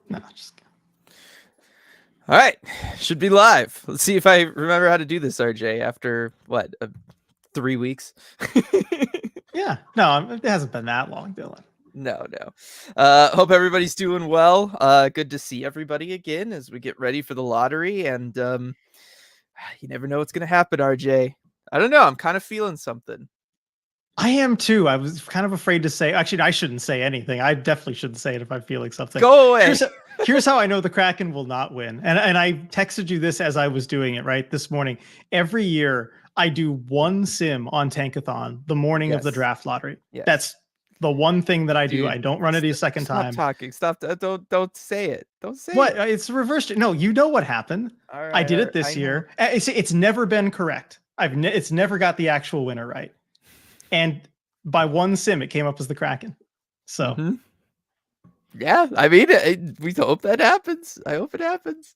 No, just kidding. All right, should be live. Let's see if I remember how to do this, RJ. After what, 3 weeks? Yeah, no, it hasn't been that long, Dylan. No. Hope everybody's doing well. Good to see everybody again as we get ready for the lottery. And you never know what's gonna happen, RJ. I don't know. I'm kind of feeling something. I am too. I was kind of afraid to say. Actually, I shouldn't say anything. I definitely shouldn't say it if I'm feeling something. Go away. Here's how I know the Kraken will not win. And I texted you this as I was doing it right this morning. Every year I do one sim on Tankathon the morning of the draft lottery. Yes. That's the one thing that I do. Dude, I don't run it a second time. Stop talking. Stop. Don't say it. Don't say What? it. It's reversed. No, you know what happened. All right, I did it this year. It's never been correct. It's never got the actual winner right. And by one sim, it came up as the Kraken. So, yeah, I mean, we hope that happens. I hope it happens.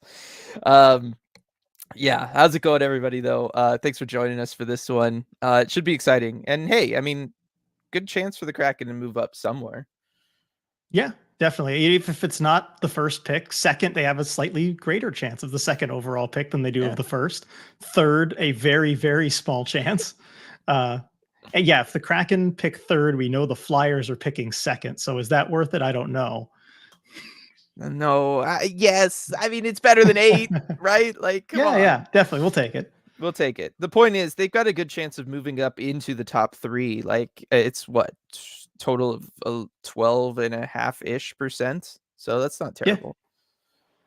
Yeah, how's it going, everybody? Though, thanks for joining us for this one. It should be exciting. And hey, I mean, good chance for the Kraken to move up somewhere. Yeah, definitely. If it's not the first pick, second, they have a slightly greater chance of the second overall pick than they do of the first. Third, a very, very small chance. And yeah, if the Kraken pick third, we know the Flyers are picking second. So is that worth it? I don't know. No, yes. I mean, it's better than 8, right? Like, come on. Yeah, definitely. We'll take it. We'll take it. The point is, they've got a good chance of moving up into the top 3. Like, it's what, total of 12.5%. So that's not terrible.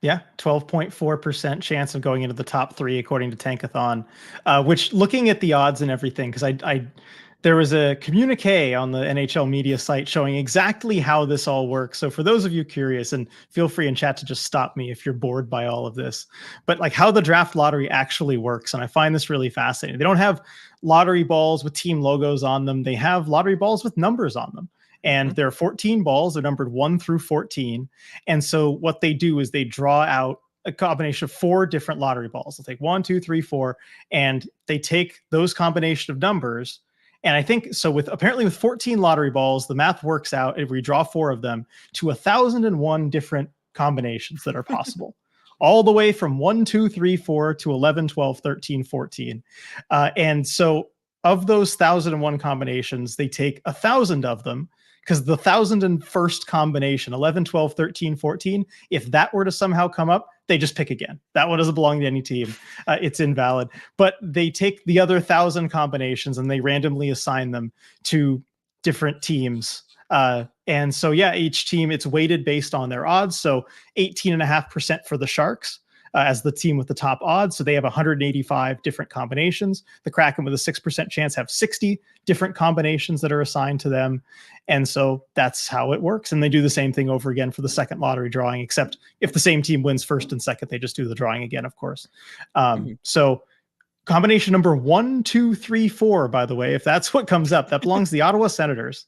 Yeah, 12.4% chance of going into the top 3 according to Tankathon. Which, looking at the odds and everything, because there was a communique on the NHL media site showing exactly how this all works. So for those of you curious, and feel free in chat to just stop me if you're bored by all of this, but like how the draft lottery actually works. And I find this really fascinating. They don't have lottery balls with team logos on them. They have lottery balls with numbers on them. And there are 14 balls. They're numbered 1 through 14. And so what they do is they draw out a combination of 4 different lottery balls. They'll take 1, 2, 3, 4, and they take those combination of numbers. And I think so apparently with 14 lottery balls, the math works out if we draw 4 of them to 1,001 different combinations that are possible. All the way from 1, 2, 3, 4 to 11, 12, 13, 14. And so of those 1,001 combinations, they take 1,000 of them, because the 1,001st combination, 11, 12, 13, 14, if that were to somehow come up, they just pick again. That one doesn't belong to any team. It's invalid. But they take the other 1,000 combinations and they randomly assign them to different teams. And so, yeah, each team, it's weighted based on their odds. So 18.5% for the Sharks as the team with the top odds. So they have 185 different combinations. The Kraken with a 6% chance have 60 different combinations that are assigned to them. And so that's how it works. And they do the same thing over again for the second lottery drawing, except if the same team wins first and second, they just do the drawing again, of course. So combination number 1, 2, 3, 4, by the way, if that's what comes up, that belongs to the Ottawa Senators.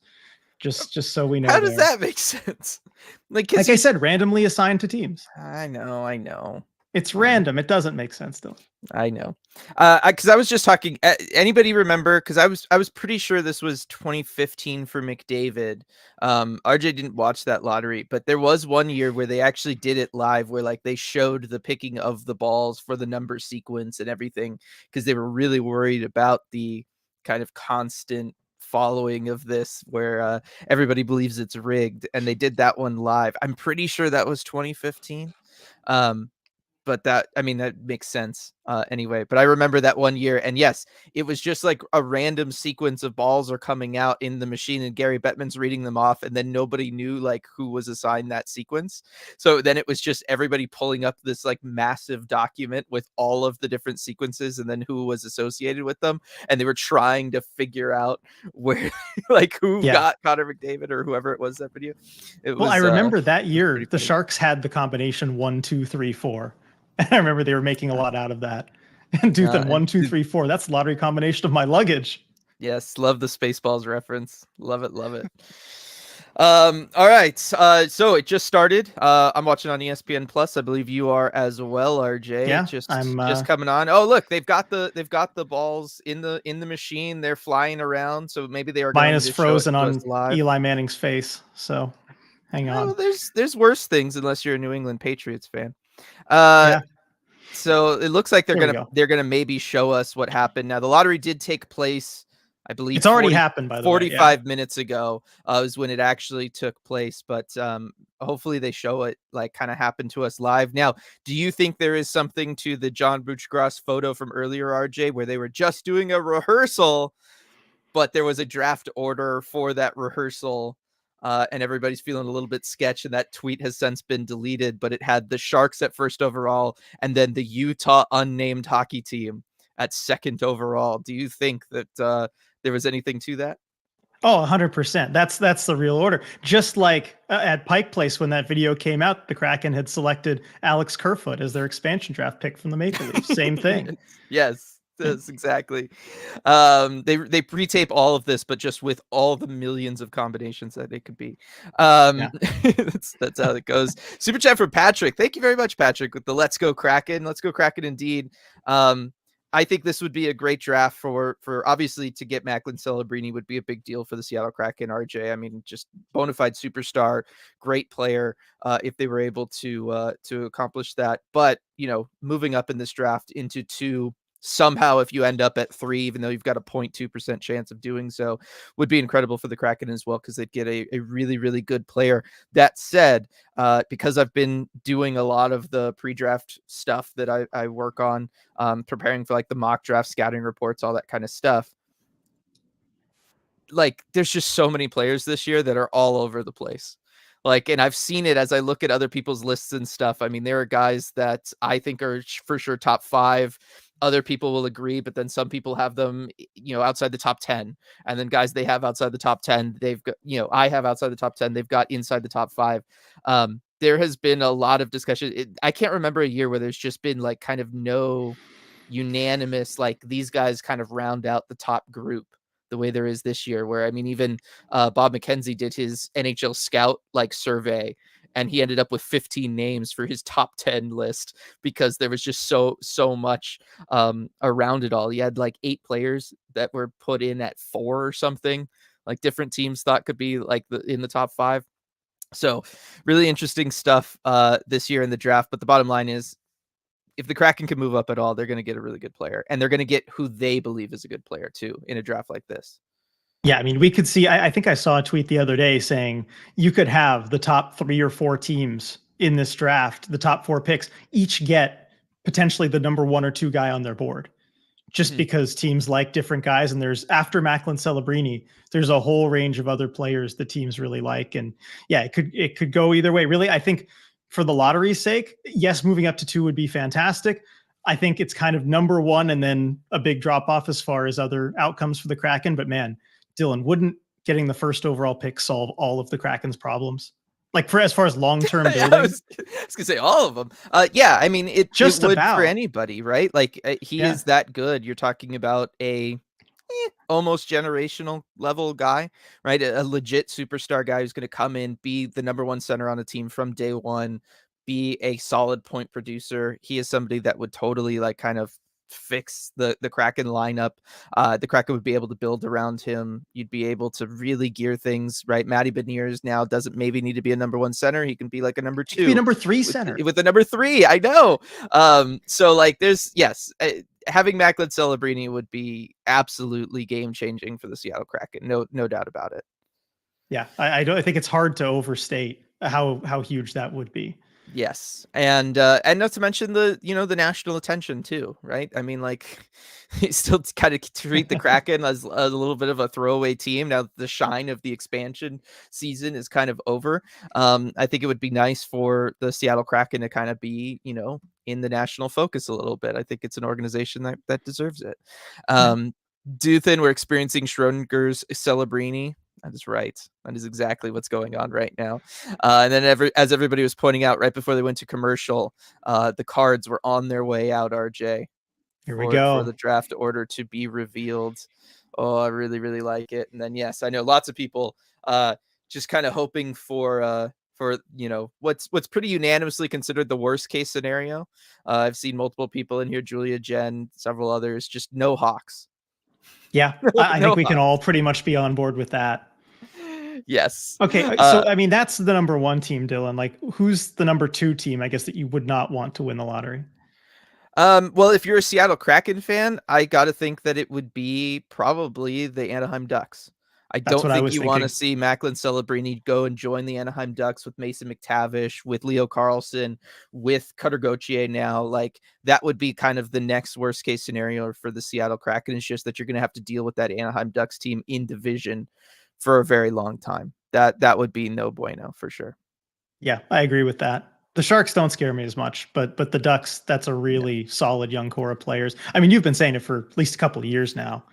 Just so we know. How does that make sense? Like I said, randomly assigned to teams. I know. It's random. It doesn't make sense, though. I know. Because I was just talking. Anybody remember? Because I was pretty sure this was 2015 for McDavid. RJ didn't watch that lottery, but there was one year where they actually did it live, where like they showed the picking of the balls for the number sequence and everything, because they were really worried about the kind of constant following of this, where everybody believes it's rigged, and they did that one live. I'm pretty sure that was 2015. But that makes sense anyway. But I remember that one year, and yes, it was just like a random sequence of balls are coming out in the machine, and Gary Bettman's reading them off, and then nobody knew like who was assigned that sequence. So then it was just everybody pulling up this like massive document with all of the different sequences and then who was associated with them, and they were trying to figure out where like who got Connor McDavid or whoever it was that video. I remember that year the Sharks had the combination 1, 2, 3, 4. And I remember they were making a lot out of that. And dude, then 1, 2, 3, 4. That's the lottery combination of my luggage. Yes, love the Spaceballs reference. Love it. All right. So it just started. I'm watching on ESPN Plus. I believe you are as well, RJ. Yeah, just coming on. Oh, look, they've got the balls in the machine. They're flying around. So maybe they are minus frozen on Eli Manning's face. So Hang Oh, on. there's worse things unless you're a New England Patriots fan. Uh, Yeah, so it looks like there we go. they're gonna maybe show us what happened. Now the lottery did take place, I believe, It's already happened, by the way. Yeah. 45 minutes ago is when it actually took place. But hopefully they show it like kind of happened to us live. Now, do you think there is something to the John Buchgross photo from earlier, RJ, where they were just doing a rehearsal, but there was a draft order for that rehearsal, and everybody's feeling a little bit sketch, and that tweet has since been deleted, but it had the Sharks at first overall and then the Utah unnamed hockey team at second overall. Do you think that there was anything to that? Oh, 100%. That's the real order. Just like at Pike Place when that video came out, the Kraken had selected Alex Kerfoot as their expansion draft pick from the Maple Leafs. Same thing. Yes, yes, exactly. They pre-tape all of this, but just with all the millions of combinations that it could be. Yeah. That's how it goes. Super chat for Patrick. Thank you very much, Patrick, with the Let's Go Kraken. Let's go Kraken indeed. I think this would be a great draft for obviously to get Macklin Celebrini would be a big deal for the Seattle Kraken. RJ, I mean, just bona fide superstar, great player. If they were able to accomplish that, but moving up in this draft into 2, somehow if you end up at 3, even though you've got a 0.2% chance of doing so, would be incredible for the Kraken as well, because they'd get a really, really good player. That said, because I've been doing a lot of the pre-draft stuff that I work on, preparing for like the mock draft, scouting reports, all that kind of stuff, like there's just so many players this year that are all over the place. Like, and I've seen it as I look at other people's lists and stuff. I mean, there are guys that I think are for sure top 5. Other people will agree, but then some people have them, outside the top 10. And then guys they have outside the top 10, they've got, I have outside the top 10, they've got inside the top 5. There has been a lot of discussion. I can't remember a year where there's just been like kind of no unanimous, like these guys kind of round out the top group the way there is this year, where I mean, even Bob McKenzie did his NHL scout like survey, and he ended up with 15 names for his top 10 list because there was just so much around it all. He had like 8 players that were put in at 4 or something, like different teams thought could be like in the top 5. So really interesting stuff this year in the draft. But the bottom line is, if the Kraken can move up at all, they're going to get a really good player, and they're going to get who they believe is a good player too in a draft like this. Yeah, I mean, we could see. I think I saw a tweet the other day saying you could have the top 3 or 4 teams in this draft, the top 4 picks, each get potentially the number 1 or 2 guy on their board, just because teams like different guys. And there's, after Macklin Celebrini, there's a whole range of other players that teams really like. And yeah, it could go either way. Really, I think for the lottery's sake, yes, moving up to 2 would be fantastic. I think it's kind of number 1 and then a big drop off as far as other outcomes for the Kraken. But man, Dylan, wouldn't getting the first overall pick solve all of the Kraken's problems? Like for as far as long-term building? I was gonna say all of them. Yeah, I mean it would about for anybody, right? Like he Yeah. is that good. You're talking about a almost generational level guy, right? A legit superstar guy who's going to come in, be the number 1 center on a team from day one, be a solid point producer. He is somebody that would totally like kind of fix the Kraken lineup. The Kraken would be able to build around him. You'd be able to really gear things right. Matty Beniers now doesn't maybe need to be a number 1 center. He can be like a number 2. He could be number 3 center with a number 3. I know. So like there's having Macklin Celebrini would be absolutely game changing for the Seattle Kraken. No doubt about it. Yeah, I think it's hard to overstate how huge that would be. Yes, and not to mention the the national attention too, right? I mean, like, you still kind of treat the Kraken as a little bit of a throwaway team now. The shine of the expansion season is kind of over. I think it would be nice for the Seattle Kraken to kind of be in the national focus a little bit. I think it's an organization that deserves it. Duthin, we're experiencing Schrodinger's Celebrini. That is right. That is exactly what's going on right now. And then as everybody was pointing out right before they went to commercial, the cards were on their way out, RJ. Here we go. For the draft order to be revealed. Oh, I really, really like it. And then, yes, I know lots of people just kind of hoping for what's pretty unanimously considered the worst case scenario. I've seen multiple people in here, Julia, Jen, several others, just no Hawks. Yeah, I think we can all pretty much be on board with that. Yes. Okay, so I mean that's the number one team, Dylan. Like, who's the number two team? I guess that you would not want to win the lottery. Well, if you're a Seattle Kraken fan, I got to think that it would be probably the Anaheim Ducks. I That's don't what I think was you want to thinking. see Macklin Celebrini go and join the Anaheim Ducks with Mason McTavish, with Leo Carlson, with Cutter Gauthier now. Like, that would be kind of the next worst case scenario for the Seattle Kraken. It's just that you're going to have to deal with that Anaheim Ducks team in division for a very long time. That would be no bueno for sure. Yeah, I agree with that. The Sharks don't scare me as much, but the Ducks, that's a really solid young core of players. I mean, you've been saying it for at least a couple of years now.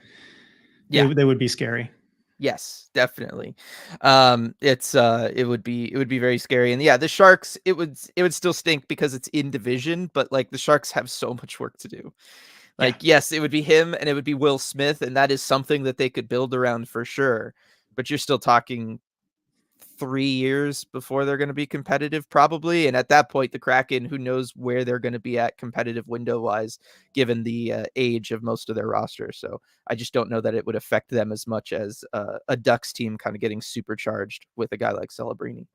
Yeah. They would be scary. Yes, definitely. It would be very scary. And yeah, the Sharks, it would still stink because it's in division, but like the Sharks have so much work to do. Yeah. Like, yes, it would be him and it would be Will Smith, and that is something that they could build around for sure. But you're still talking 3 years before they're going to be competitive, probably. And at that point, the Kraken, who knows where they're going to be at competitive window wise, given the age of most of their roster. So I just don't know that it would affect them as much as a Ducks team kind of getting supercharged with a guy like Celebrini.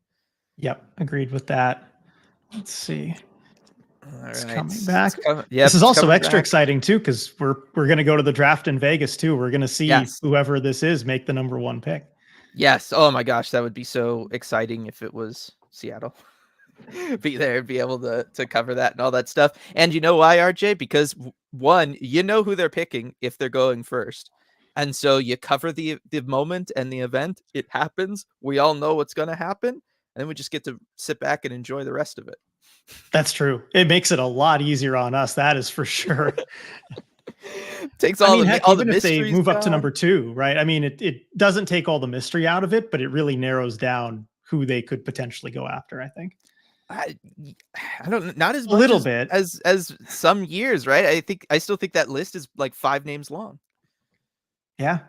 Yep. Agreed with that. Let's see. All It's right. coming back. Yep, This is it's also coming extra back. exciting too, because we're gonna go to the draft in Vegas too. We're gonna see Yes. whoever this is make the number one pick. Yes. Oh my gosh, that would be so exciting if it was Seattle. Be there, be able to cover that and all that stuff. And you know why, RJ? Because one, you know who they're picking if they're going first. And so you cover the moment and the event. It happens. We all know what's going to happen. And then we just get to sit back and enjoy the rest of it. That's true. It makes it a lot easier on us. That is for sure. Takes I mean, heck, all the even if they mysteries move up to gone. number two, right? I mean, it doesn't take all the mystery out of it, but it really narrows down who they could potentially go after, I think. I, I don't, not as A much little bit. as some years, right? I still think that list is like 5 names long. Yeah.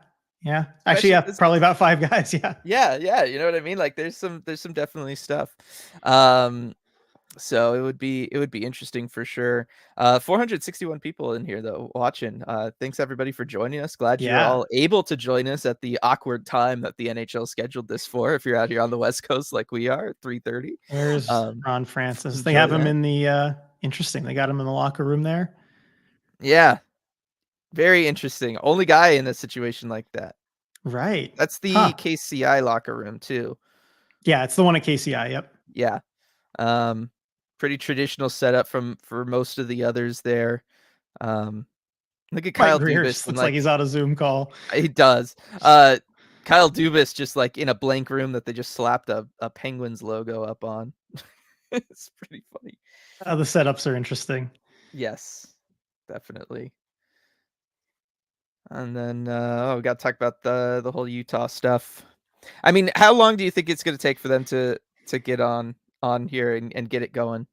Yeah. Actually, Especially yeah, because probably about 5 guys. Yeah. yeah, you know what I mean? Like there's some definitely stuff. So it would be interesting for sure. 461 people in here though watching. Thanks everybody for joining us. Glad you're Yeah. all able to join us at the awkward time that the NHL scheduled this for. If you're out here on the West Coast like we are, 3:30. Where's Ron Francis? They Enjoy have him that. in the interesting. They got him in the locker room there. Yeah, very interesting. Only guy in a situation like that. Right. That's the Huh. KCI locker room too. Yeah, it's the one at KCI. Yep. Yeah. Um, Pretty traditional setup for most of the others there. Um, Look at Mike Kyle Greer Dubas just and looks like like he's on a Zoom call. he does. Kyle Dubas just like in a blank room that they just slapped a Penguins logo up on. It's pretty funny. The setups are interesting. Yes, definitely. And then we got to talk about the whole Utah stuff. I mean, how long do you think it's going to take for them to get on here and get it going?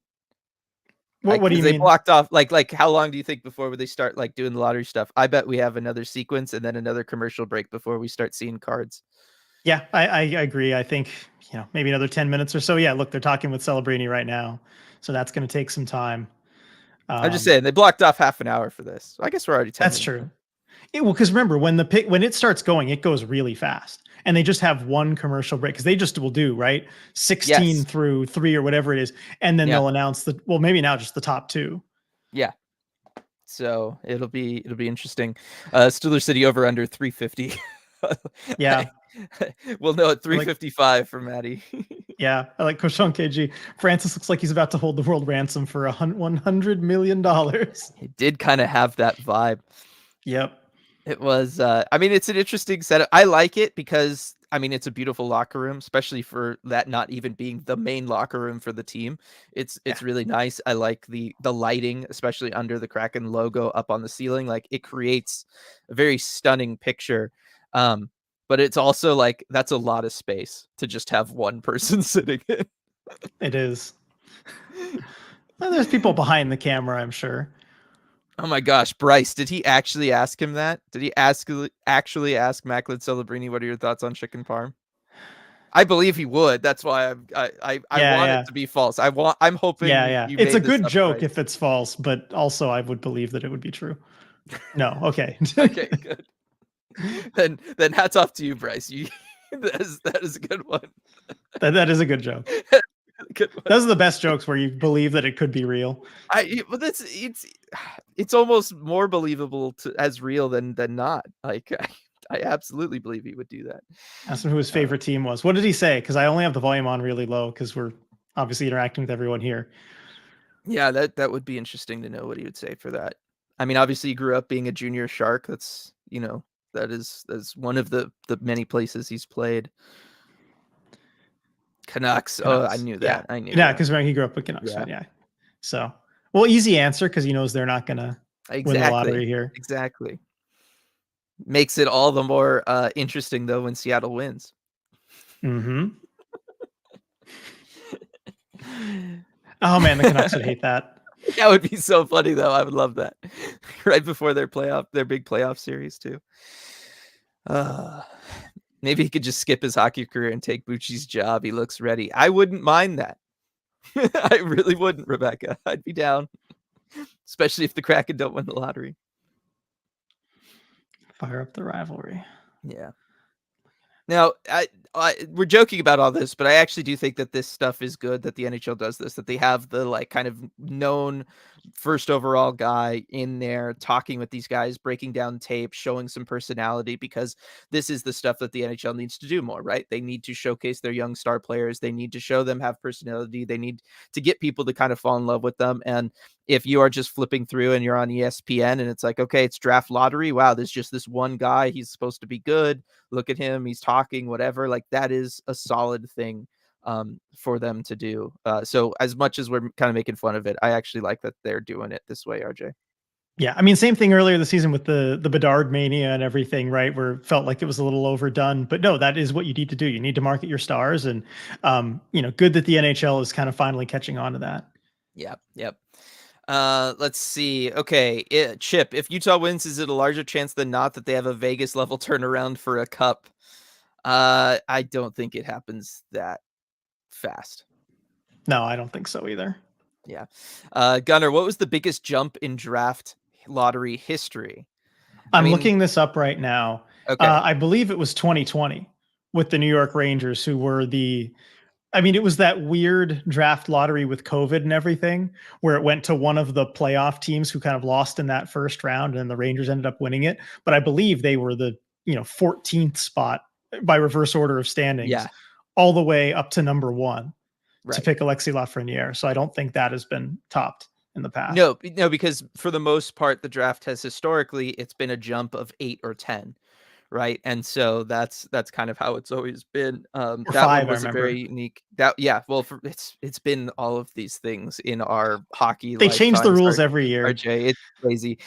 Like, What do because you they mean? blocked off, like, how long do you think before they start, like, doing the lottery stuff? I bet we have another sequence and then another commercial break before we start seeing cards. Yeah, I agree. I think, maybe another 10 minutes or so. Yeah, look, they're talking with Celebrini right now. So that's going to take some time. I'm just saying, they blocked off half an hour for this. I guess we're already 10 That's minutes true. in. Well, because remember when it starts going, it goes really fast, and they just have one commercial break because they just will do right 16 Yes. through 3 or whatever it is, and then Yeah. they'll announce that. Well, maybe now just the top 2. Yeah. So it'll be interesting. Steeler City over under 350. Yeah, We'll know at like 355 for Maddie. yeah, I like Koshon KG. Francis looks like he's about to hold the world ransom for $100 million. It did kind of have that vibe. Yep. It was, I mean, it's an interesting setup. I like it because, I mean, it's a beautiful locker room, especially for that not even being the main locker room for the team. It's Yeah. really nice. I like the lighting, especially under the Kraken logo up on the ceiling. Like it creates a very stunning picture. But it's also like that's a lot of space to just have one person sitting in. It is. Well, there's people behind the camera, I'm sure. Oh my gosh, Bryce, did he actually ask him that? Did he actually ask Macklin Celebrini, what are your thoughts on chicken parm? I believe he would. That's why I Yeah, want yeah. it to be false. I'm hoping Yeah. you It's a made this good up joke right. if it's false, but also I would believe that it would be true. No, okay. Okay, good. Then hats off to you, Bryce. That is a good one. That is a good joke. Good one. Those are the best jokes where you believe that it could be real. Well, it's almost more believable as real than not. Like I absolutely believe he would do that. Asked him who his favorite team was. What did he say? Because I only have the volume on really low because we're obviously interacting with everyone here. Yeah, that would be interesting to know what he would say for that. I mean, obviously, he grew up being a junior Shark. That's that's one of the many places he's played. Canucks. Oh, I knew that. I knew Yeah, that. because he grew up a Canucks Yeah. fan. Yeah. So, well, easy answer because he knows they're not going to win the lottery here. Exactly. Makes it all the more interesting though when Seattle wins. Mm-hmm. Oh man, the Canucks would hate that. That would be so funny though. I would love that. Right before their big playoff series too. Maybe he could just skip his hockey career and take Bucci's job. He looks ready. I wouldn't mind that. I really wouldn't, Rebecca. I'd be down. Especially if the Kraken don't win the lottery. Fire up the rivalry. Yeah. Now, we're joking about all this, but I actually do think that this stuff is good that the NHL does this, that they have the like kind of known first overall guy in there talking with these guys, breaking down tape, showing some personality, because this is the stuff that the NHL needs to do more, right? They need to showcase their young star players. They need to show them have personality. They need to get people to kind of fall in love with them. And if you are just flipping through and you're on ESPN and it's like, okay, it's draft lottery. Wow, there's just this one guy. He's supposed to be good. Look at him. He's talking, whatever. Like that is a solid thing for them to do. So as much as we're kind of making fun of it, I actually like that they're doing it this way, RJ. Yeah, I mean, same thing earlier this season with the Bedard mania and everything, right? Where it felt like it was a little overdone, but no, that is what you need to do. You need to market your stars, and good that the NHL is kind of finally catching on to that. Yep. Let's see. Okay, Chip, if Utah wins, is it a larger chance than not that they have a Vegas level turnaround for a cup? I don't think it happens that fast. No, I don't think so either. Yeah. Gunnar, what was the biggest jump in draft lottery history? I'm looking this up right now. Okay. I believe it was 2020 with the New York Rangers, who were it was that weird draft lottery with COVID and everything, where it went to one of the playoff teams who kind of lost in that first round, and the Rangers ended up winning it. But I believe they were the 14th spot by reverse order of standings, all the way up to number 1 to pick Alexis Lafreniere. So I don't think that has been topped in the past. No, because for the most part, the draft has historically it's been a jump of 8 or 10. Right. And so that's kind of how it's always been. That 5, one was a very unique it's been all of these things in our hockey. They change the rules every year. RJ, it's crazy.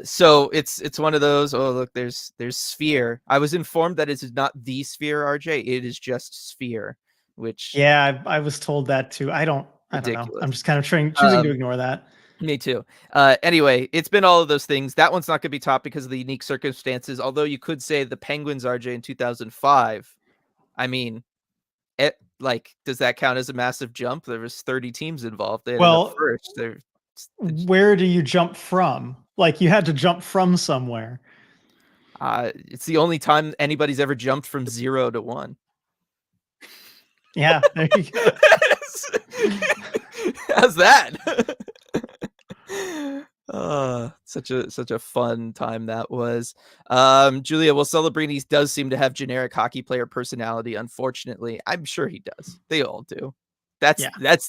So it's one of those. Oh, look, there's Sphere. I was informed that it's not the Sphere, RJ. It is just Sphere, which I was told that too. I don't know. I'm just kind of choosing to ignore that. Me too. Anyway, it's been all of those things. That one's not going to be top because of the unique circumstances. Although you could say the Penguins, RJ, in 2005. I mean, does that count as a massive jump? There was 30 teams involved. They ended up first. Where do you jump from? Like you had to jump from somewhere. It's the only time anybody's ever jumped from 0 to 1. Yeah, there you go. How's that? Such a fun time that was. Julia, well, Celebrini does seem to have generic hockey player personality. Unfortunately, I'm sure he does. They all do. That's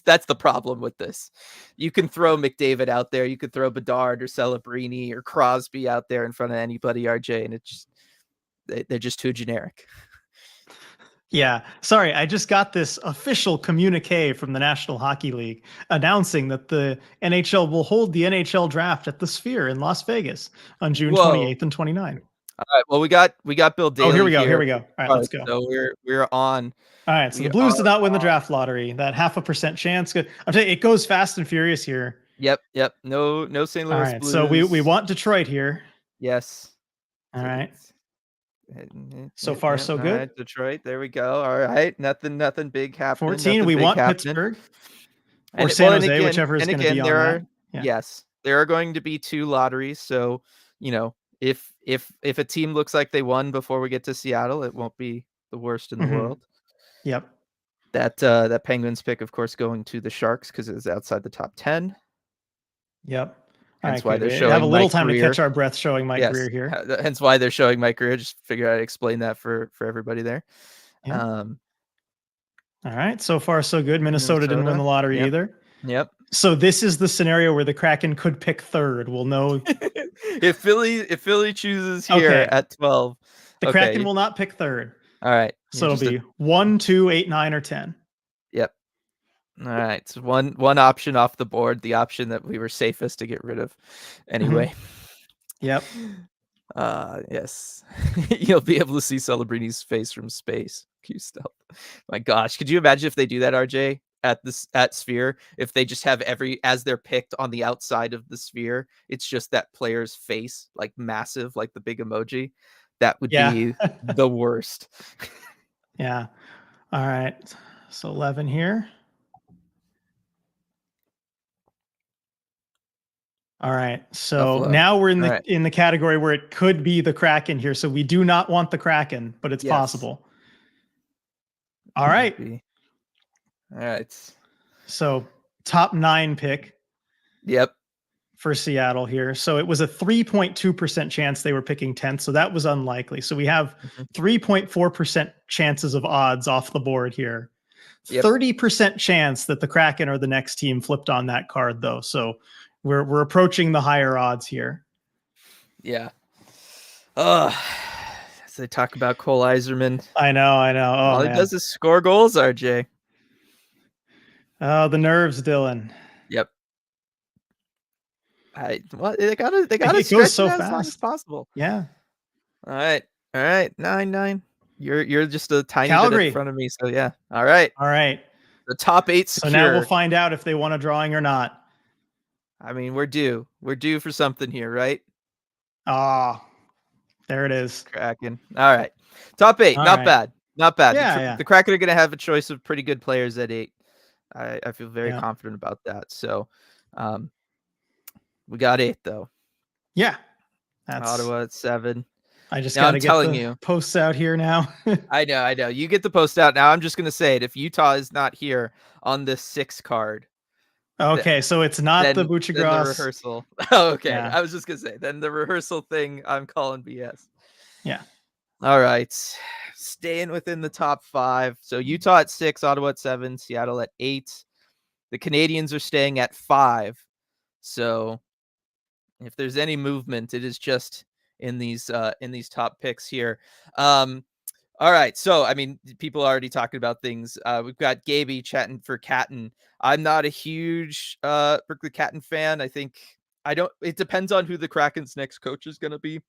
the problem with this. You can throw McDavid out there, you could throw Bedard or Celebrini or Crosby out there in front of anybody, RJ, and it's they're just too generic. Yeah. Sorry, I just got this official communique from the National Hockey League announcing that the NHL will hold the NHL draft at the Sphere in Las Vegas on June 28th and 29th. All right. Well, we got Bill Daly. Oh, here we go. All right, let's go. So we're on. All right. So the Blues did not win the draft lottery. That 0.5% chance. I'm telling you, it goes fast and furious here. Yep. No St. Louis All right. Blues. So we want Detroit here. Yes. All right. So far, so good. Right, Detroit. There we go. All right. Nothing big happening. 14. We want Pittsburgh or San Jose, whichever is going to be on that. Yes, there are going to be 2 lotteries. So, if if a team looks like they won before we get to Seattle, it won't be the worst in the world. Yep. That Penguins pick, of course, going to the Sharks because it was outside the top 10. Yep. All Hence right, why good. they're We have a showing little Mike time to Greer. catch our breath showing Mike Yes, Greer here. hence why they're showing Mike Greer. Just figure out to explain that for everybody there. Yeah. All right. So far, so good. Minnesota didn't win the lottery either. Yep. So this is the scenario where the Kraken could pick third. We'll know. if Philly chooses here at 12. The Kraken will not pick third. All right. So it'll be 1, 2, 8, 9, or 10. Yep. All right. So one option off the board, the option that we were safest to get rid of anyway. Yep. Yes. You'll be able to see Celebrini's face from space. Q stealth. My gosh. Could you imagine if they do that, RJ? At Sphere, if they just have as they're picked on the outside of the sphere, it's just that player's face, like massive, like the big emoji. That would be the worst. Yeah. All right. So 11 here. All right. So Buffalo. now we're in the category where it could be the Kraken here. So we do not want the Kraken, but it's possible. All right. All right. So top 9 pick. Yep. For Seattle here. So it was a 3.2% chance they were picking 10th. So that was unlikely. So we have 3.4% chances of odds off the board here. 30% chance that the Kraken are the next team flipped on that card though. So we're approaching the higher odds here. Yeah. As they talk about Cole Yzerman. I know. Oh, all he does is score goals, RJ. Oh, the nerves, Dylan. Yep. They gotta stretch so it as long as possible. Yeah. All right. 9-9. You're just a tiny Calgary bit in front of me. So yeah. All right. The top 8 secure. So now we'll find out if they won a drawing or not. I mean, we're due for something here, right? There it is. Kraken. All right. Top 8. Not bad. Yeah, the Kraken are going to have a choice of pretty good players at 8. I feel very confident about that. So we got 8 though. Yeah. That's Ottawa at 7. I just got to get the posts out here now. I know. You get the post out now. I'm just going to say it. If Utah is not here on the 6 card. Okay, so it's not the Buccigross. The rehearsal. Okay. Yeah. I was just going to say, then the rehearsal thing, I'm calling BS. Yeah. All right. Staying within the top 5. So Utah at 6, Ottawa at 7, Seattle at 8. The Canadians are staying at 5. So if there's any movement, it is just in these top picks here. All right. So, I mean, people are already talking about things. We've got Gaby chatting for Catton. I'm not a huge Berkeley Catton fan. It depends on who the Kraken's next coach is going to be.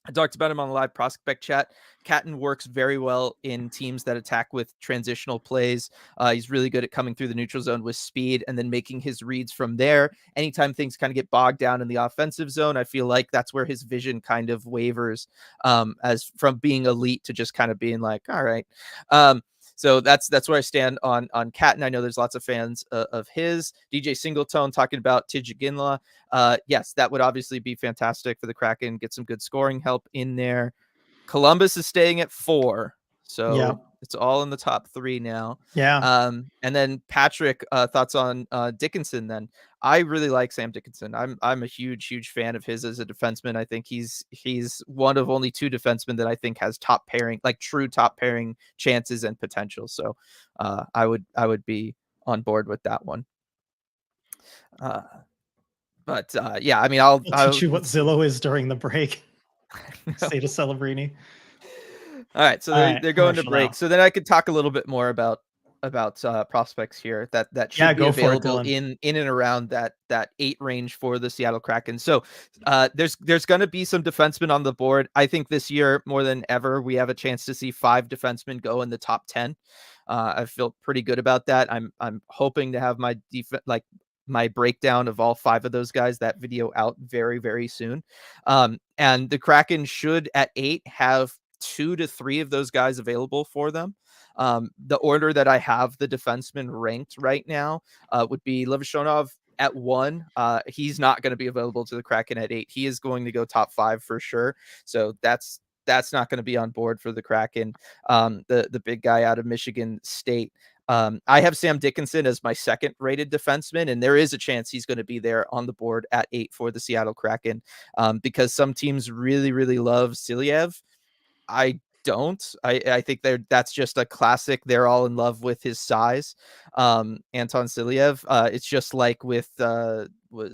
I talked about him on the live prospect chat. Catton works very well in teams that attack with transitional plays. He's really good at coming through the neutral zone with speed and then making his reads from there. Anytime things kind of get bogged down in the offensive zone, I feel like that's where his vision kind of wavers as from being elite to just kind of being like, all right. So that's where I stand on Catton. I know there's lots of fans of his. DJ Singletone talking about Tijagila. Yes, that would obviously be fantastic for the Kraken. Get some good scoring help in there. Columbus is staying at 4. So it's all in the top 3 now. Yeah. And then Patrick, thoughts on Dickinson then. I really like Sam Dickinson. I'm a huge fan of his as a defenseman. I think he's one of only 2 defensemen that I think has top pairing, like true top pairing chances and potential. So I would be on board with that one. But yeah, I mean, I'll teach you what Zillow is during the break. Say to Celebrini. All right, so they're going to break. Now. So then I could talk a little bit more about prospects here that should be available in and around that 8 range for the Seattle Kraken. So there's going to be some defensemen on the board. I think this year more than ever we have a chance to see 5 defensemen go in the top 10. I feel pretty good about that. I'm hoping to have my breakdown of all 5 of those guys, that video out very, very soon. And the Kraken should at 8 have 2 to 3 of those guys available for them. The order that I have the defensemen ranked right now would be Levashonov at 1. He's not going to be available to the Kraken at 8. He is going to go top 5 for sure. So that's not going to be on board for the Kraken. The big guy out of Michigan State. I have Sam Dickinson as my second rated defenseman, and there is a chance he's going to be there on the board at 8 for the Seattle Kraken, because some teams really, really love Silyev. I don't. I think that's just a classic. They're all in love with his size. Anton Silyev. It's just like with was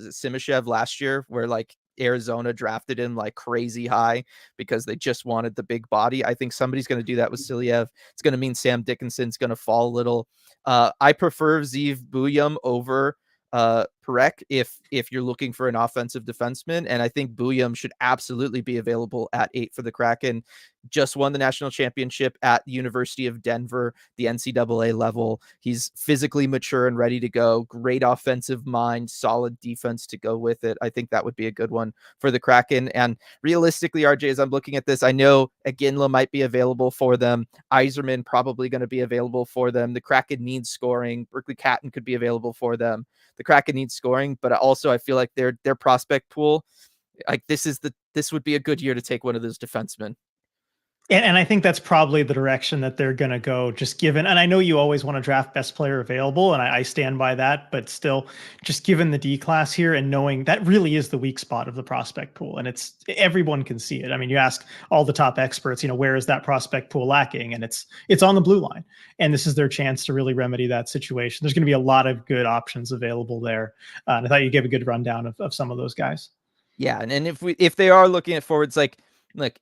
it Simashev last year, where like Arizona drafted him like crazy high because they just wanted the big body. I think somebody's going to do that with Silyev. It's going to mean Sam Dickinson's going to fall a little. I prefer Zeev Buyum over Perek if you're looking for an offensive defenseman, and I think Buyum should absolutely be available at 8 for the Kraken. Just won the national championship at the University of Denver, the NCAA level. He's physically mature and ready to go. Great offensive mind, solid defense to go with it. I think that would be a good one for the Kraken. And realistically, RJ, as I'm looking at this, I know Iginla might be available for them. Yzerman probably going to be available for them. The Kraken needs scoring. Berkeley Catton could be available for them. The Kraken needs scoring, but also I feel like their prospect pool, like this would be a good year to take one of those defensemen. And I think that's probably the direction that they're going to go, just given, and I know you always want to draft best player available, and I stand by that, but still, just given the D class here and knowing that really is the weak spot of the prospect pool, and it's everyone can see it. I mean, you ask all the top experts, where is that prospect pool lacking? And it's on the blue line, and this is their chance to really remedy that situation. There's going to be a lot of good options available there. And I thought you gave a good rundown of some of those guys. Yeah, and if they are looking at forwards, like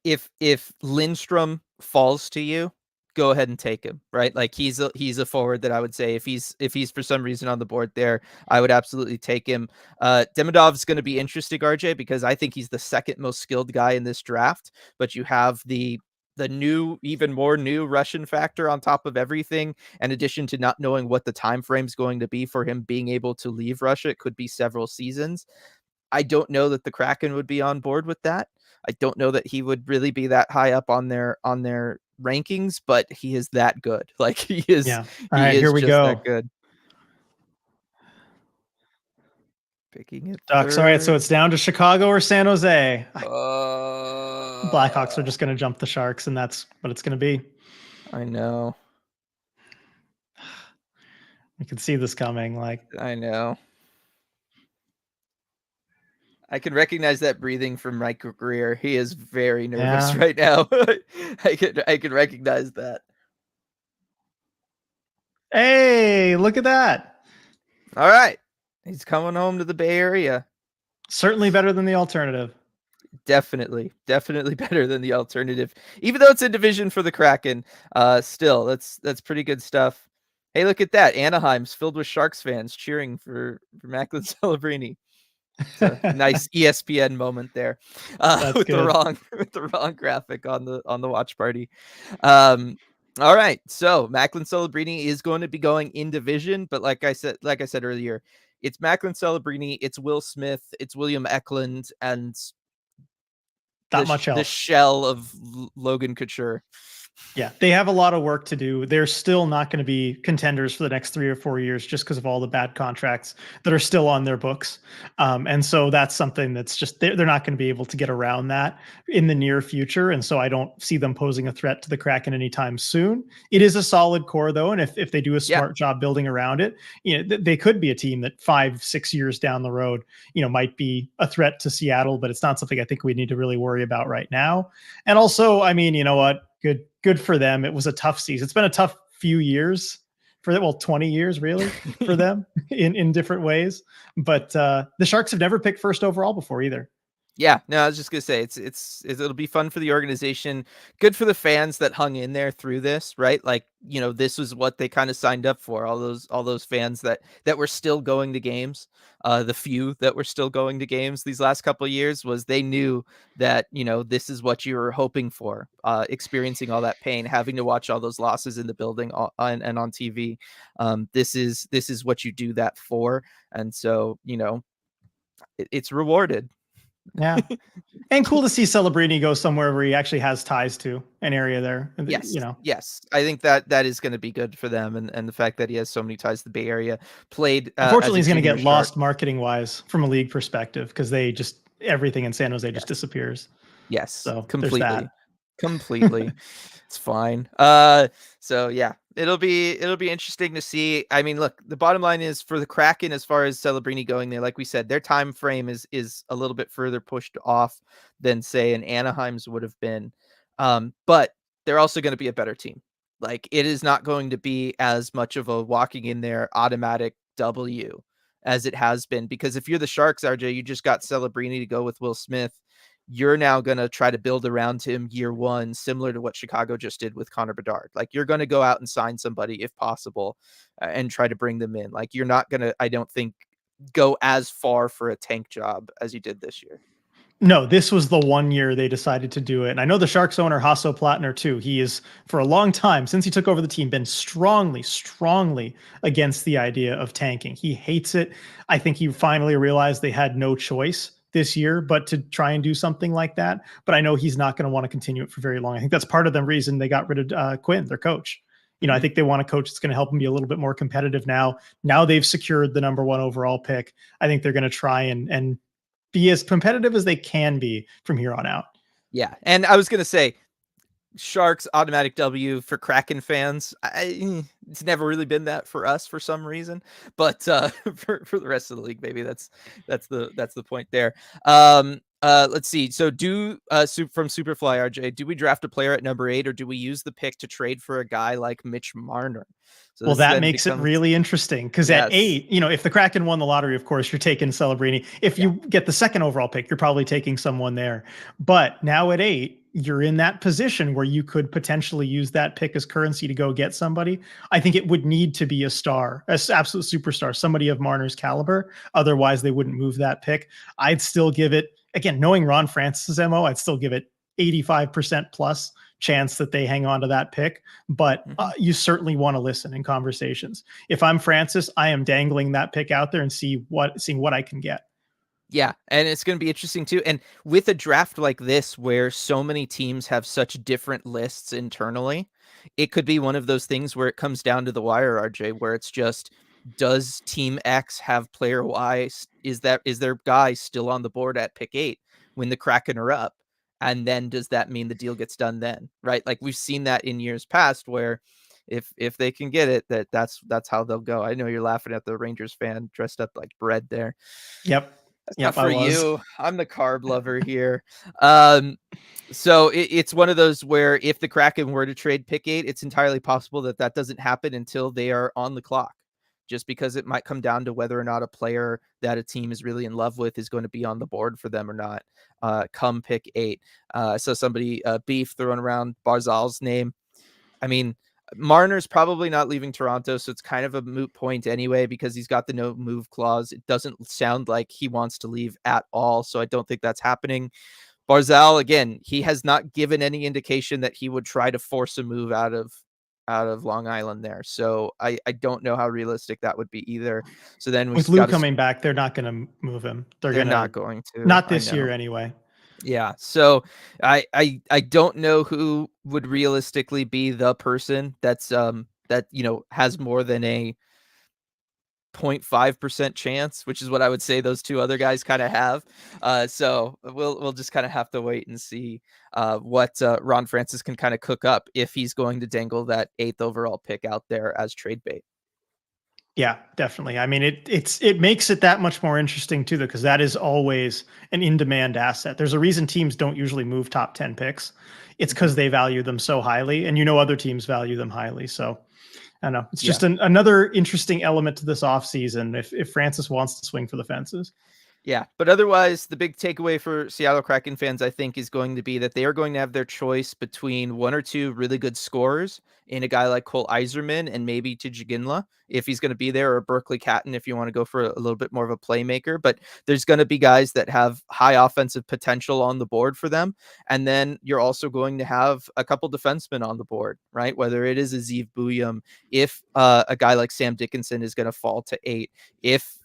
if Lindstrom falls to you, go ahead and take him, right? Like he's a forward that I would say if he's for some reason on the board there, I would absolutely take him. Demidov's going to be interesting, RJ, because I think he's the second most skilled guy in this draft, but you have the new, even more new Russian factor on top of everything, in addition to not knowing what the time frame is going to be for him being able to leave Russia. It could be several seasons. I don't know that the Kraken would be on board with that. I don't know that he would really be that high up on their rankings, but he is that good. Like he is. Yeah. All right, here we just go. that good. Picking it. Ducks. All right, so it's down to Chicago or San Jose. Blackhawks Blackhawks are just going to jump the Sharks, and that's what it's going to be. I know. You can see this coming. I know. I can recognize that breathing from Mike Greer. He is very nervous right now. I can recognize that. Hey, look at that. All right. He's coming home to the Bay Area. Certainly better than the alternative. Definitely better than the alternative. Even though it's a division for the Kraken, still, that's pretty good stuff. Hey, look at that. Anaheim's filled with Sharks fans cheering for Macklin Celebrini. It's a nice ESPN moment there, with the wrong graphic on the watch party. All right, so Macklin Celebrini is going to be going in division, but like I said earlier, it's Macklin Celebrini, it's Will Smith, it's William Eklund, and not much else. The shell of Logan Couture. Yeah, they have a lot of work to do. They're still not going to be contenders for the next 3 or 4 years just because of all the bad contracts that are still on their books. And so that's something that's just, they're not going to be able to get around that in the near future. And so I don't see them posing a threat to the Kraken anytime soon. It is a solid core though. And if they do a smart job building around it, they could be a team that 5-6 years down the road, might be a threat to Seattle, but it's not something I think we need to really worry about right now. And also, I mean, you know what? Good for them. It was a tough season. It's been a tough few years for them. Well, 20 years really for them in different ways. But the Sharks have never picked first overall before either. Yeah, no, I was just gonna say it'll be fun for the organization, good for the fans that hung in there through this, right? Like, this was what they kind of signed up for. All those fans that were still going to games, the few that were still going to games these last couple of years, was they knew that this is what you were hoping for, experiencing all that pain, having to watch all those losses in the building and on TV. This is what you do that for, and so it's rewarded. Yeah. And cool to see Celebrini go somewhere where he actually has ties to an area there. Yes, You know, yes. I think that is going to be good for them, and the fact that he has so many ties to the Bay Area, played as unfortunately, a he's going to junior get Shark. lost marketing wise from a league perspective because they just everything in San Jose just Yes, disappears. yes, So there's that. completely, completely. It's fine. So yeah, it'll be interesting to see. I mean, look, the bottom line is for the Kraken, as far as Celebrini going there, like we said, their time frame is a little bit further pushed off than say an Anaheim's would have been. But they're also going to be a better team. Like it is not going to be as much of a walking in there automatic W as it has been, because if you're the Sharks, RJ, you just got Celebrini to go with Will Smith. You're now going to try to build around him year one, similar to what Chicago just did with Connor Bedard. Like you're going to go out and sign somebody if possible, and try to bring them in. Like you're not going to, I don't think, go as far for a tank job as you did this year. No, this was the one year they decided to do it. And I know the Sharks owner, Hasso Plattner, too. He is, for a long time, since he took over the team, been strongly, strongly against the idea of tanking. He hates it. I think he finally realized they had no choice this year but to try and do something like that. But I know he's not going to want to continue it for very long. I think that's part of the reason they got rid of Quinn, their coach. You know, I Mhm. think they want a coach that's going to help them be a little bit more competitive now. Now they've secured the number one overall pick. I think they're going to try and be as competitive as they can be from here on out. Yeah. And I was going to say, Sharks automatic W for Kraken fans. It's never really been that for us for some reason, but for the rest of the league, maybe that's the point there. Let's see. So from Superfly RJ, do we draft a player at number 8, or do we use the pick to trade for a guy like Mitch Marner? So Well, this that then makes it becomes, really interesting because at yes, 8, you know, if the Kraken won the lottery, of course, you're taking Celebrini. If yeah, you get the second overall pick, you're probably taking someone there. But now at 8, you're in that position where you could potentially use that pick as currency to go get somebody. I think it would need to be a star, an absolute superstar, somebody of Marner's caliber. Otherwise, they wouldn't move that pick. I'd still give it, again, knowing Ron Francis's MO, I'd still give it 85% plus chance that they hang on to that pick. But hmm, you certainly want to listen in conversations. If I'm Francis, I am dangling that pick out there and seeing what I can get. yeah, and it's going to be interesting too. And with a draft like this, where so many teams have such different lists internally, it could be one of those things where it comes down to the wire, RJ, where it's just, does Team X have player Y? Is their guy still on the board at pick 8 when the Kraken are up? And then does that mean the deal gets done then? Right? Like we've seen that in years past, where if they can get it, that's how they'll go. I know you're laughing at the Rangers fan dressed up like bread there. Yep. That's not Yep, I for was. you. I'm the carb lover here. So it's one of those where if the Kraken were to trade pick 8, it's entirely possible that doesn't happen until they are on the clock, just because it might come down to whether or not a player that a team is really in love with is going to be on the board for them or not. Come pick 8. So somebody beef throwing around Barzal's name. I mean, Marner's probably not leaving Toronto, so it's kind of a moot point anyway because he's got the no move clause. It doesn't sound like he wants to leave at all, so I don't think that's happening. Barzal, again, he has not given any indication that he would try to force a move out of Long Island there. So I don't know how realistic that would be either. So then we With Lou got to, coming back, they're not going to move him. They're they're going to not going to. not I this year know. anyway. Yeah. So I don't know who would realistically be the person that has more than a 0.5% chance, which is what I would say those two other guys kind of have. So we'll just kind of have to wait and see what Ron Francis can kind of cook up if he's going to dangle that 8th overall pick out there as trade bait. Yeah, definitely. I mean, it makes it that much more interesting too, because that is always an in-demand asset. There's a reason teams don't usually move top 10 picks. It's Mhm. because they value them so highly, and other teams value them highly. So I don't know. It's Yeah. just another interesting element to this offseason if Francis wants to swing for the fences. Yeah, but otherwise, the big takeaway for Seattle Kraken fans, I think, is going to be that they are going to have their choice between one or two really good scorers in a guy like Cole Iserman and maybe Tjiginla if he's going to be there, or Berkeley Catton if you want to go for a little bit more of a playmaker. But there's going to be guys that have high offensive potential on the board for them. And then you're also going to have a couple defensemen on the board, right? Whether it is a Zeev Bouillon, if a guy like Sam Dickinson is going to fall to 8, if